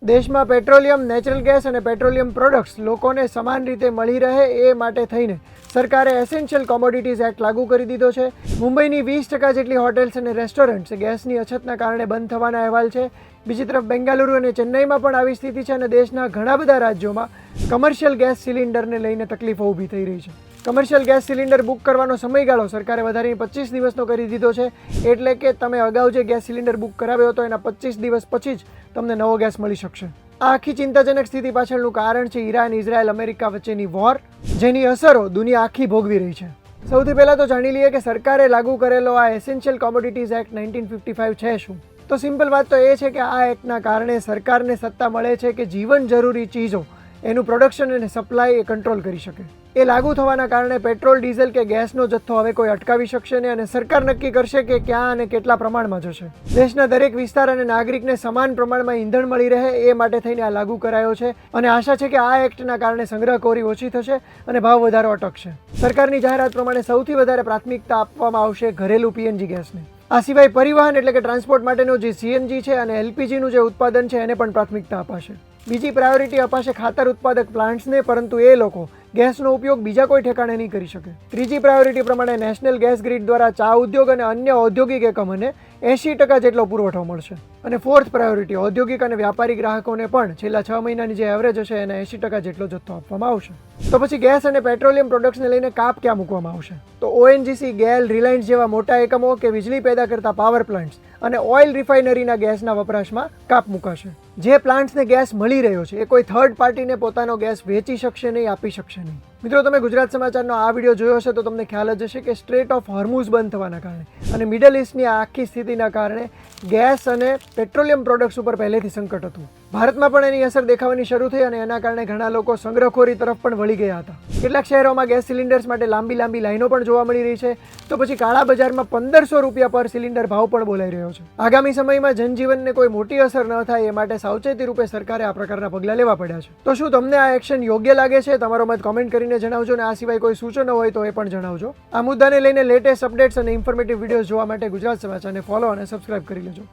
દેશમાં petroleum, natural gas અને petroleum products લોકોને સમાન રીતે મળી રહે એ માટે થઈને સરકારે એસેન્શિયલ કોમોડિટીઝ એક્ટ લાગુ કરી દીધો છે. મુંબઈની 20% જેટલી હોટેલ્સ અને રેસ્ટોરન્ટ્સ ગેસની અછતના કારણે બંધ થવાના અહેવાલ છે. બીજી તરફ બેંગાલુરુ અને ચેન્નઈમાં પણ આવી સ્થિતિ છે અને દેશના ઘણા બધા રાજ્યોમાં કમર્શિયલ ગેસ સિલિન્ડરને લઈને તકલીફો ઊભી થઈ રહી છે. કમર્શિયલ ગેસ સિલિન્ડર બુક કરવાનો સમયગાળો સરકારે વધારીને 25 દિવસનો કરી દીધો છે. એટલે કે તમે અગાઉ જે ગેસ સિલિન્ડર બુક કરાવ્યો હતો એના 25 દિવસ પછી જ તમને નવો ગેસ મળી શકશે. આ આખી ચિંતાજનક સ્થિતિ પાછળનું કારણ છે ઈરાન, ઇઝરાયલ, અમેરિકા વચ્ચેની વોર, જેની અસરો દુનિયા આખી ભોગવી રહી છે. સૌથી પહેલાં તો જાણી લઈએ કે સરકારે લાગુ કરેલો આ એસેન્શિયલ કોમોડિટીઝ એક્ટ 1955 છે શું? તો સિમ્પલ વાત તો એ છે કે આ એક્ટના કારણે સરકારને સત્તા મળે છે કે જીવન જરૂરી ચીજો એનું પ્રોડક્શન અને સપ્લાય એ કંટ્રોલ કરી શકે. એ લાગુ થવાના કારણે પેટ્રોલ, ડીઝલ કે ગેસનો જથ્થો હવે કોઈ અટકાવી શકશે નહીં અને સરકાર નક્કી કરશે કે ક્યાં અને કેટલા પ્રમાણમાં જશે. દેશના દરેક વિસ્તાર અને નાગરિકને સમાન પ્રમાણમાં ઈંધણ મળી રહે એ માટે થઈને આ લાગુ કરાયો છે અને આશા છે કે આ એક્ટના કારણે સંગ્રહખોરી ઓછી થશે અને ભાવ વધારો અટકશે. સરકારની જાહેરાત પ્રમાણે સૌથી વધારે પ્રાથમિકતા આપવામાં આવશે ઘરેલું પીએનજી ગેસને. આ સિવાય પરિવહન એટલે કે ટ્રાન્સપોર્ટ માટેનું જે સીએનજી છે અને એલપીજીનું જે ઉત્પાદન છે એને પણ પ્રાથમિકતા અપાશે. બીજી પ્રાયોરિટી અપાશે ખાતર ઉત્પાદક પ્લાન્ટ્સને, પરંતુ એ લોકો ગેસનો ઉપયોગ બીજા કોઈ ઠેકાણે નહીં કરી શકે. ત્રીજી પ્રાયોરિટી પ્રમાણે નેશનલ ગેસ ગ્રીડ દ્વારા ચા ઉદ્યોગ અને અન્ય ઔદ્યોગિક એકમોને 80% જેટલો પુરવઠો મળશે. અને ફોર્થ પ્રાયોરિટી ઔદ્યોગિક અને વ્યાપારી ગ્રાહકોને પણ છેલ્લા 6 મહિનાની જે એવરેજ હશે એના 80% જેટલો જથ્થો આપવામાં આવશે. તો પછી ગેસ અને પેટ્રોલિયમ પ્રોડક્ટ્સને લઈને કાપ ક્યાં મૂકવામાં આવશે? તો ઓએનજીસી, ગેલ, રિલાયન્સ જેવા મોટા એકમો કે વીજળી પેદા કરતા પાવર પ્લાન્ટ્સ અને ઓઇલ રિફાઇનરીના ગેસના વપરાશમાં કાપ મુકાશે. જે પ્લાન્ટ્સને ગેસ મળી રહ્યો છે એ કોઈ થર્ડ પાર્ટીને પોતાનો ગેસ વેચી શકશે નહીં, આપી શકશે નહીં. મિત્રો, તમે ગુજરાત સમાચારનો આ વિડીયો જોયો હશે તો તમને ખ્યાલ જ હશે કે સ્ટ્રેટ ઓફ હોર્મુઝ બંધ થવાના કારણે અને મિડલ ઇસ્ટની આ આખી સ્થિતિના કારણે ગેસ અને પેટ્રોલિયમ પ્રોડક્ટ્સ ઉપર પહેલેથી સંકટ હતું. ભારતમાં પણ એની અસર દેખાવાની શરૂ થઈ અને એના કારણે ઘણા લોકો સંગ્રહખોરી તરફ પણ વળી ગયા હતા. કેટલાક શહેરોમાં ગેસ સિલિન્ડર્સ માટે લાંબી લાઈનો પણ જોવા મળી રહી છે. તો પછી કાળા બજારમાં 1500 રૂપિયા પર સિલિન્ડર ભાવ પણ બોલાઈ રહ્યો છે. આગામી સમયમાં જનજીવનને કોઈ મોટી અસર ન થાય એ માટે સાવચેતી રૂપે સરકારે આ પ્રકારના પગલાં લેવા પડ્યા છે. તો શું તમને આ એક્શન યોગ્ય લાગે છે? તમારો મત કોમેન્ટ કરીને જણાવજો અને આ સિવાય કોઈ સૂચનો હોય તો એ પણ જણાવજો. આ મુદ્દાને લઈને લેટેસ્ટ અપડેટ્સ અને ઇન્ફોર્મેટિવ વિડીયોઝ જોવા માટે ગુજરાત સમાચારને ફોલો અને સબસ્ક્રાઇબ કરી લેજો.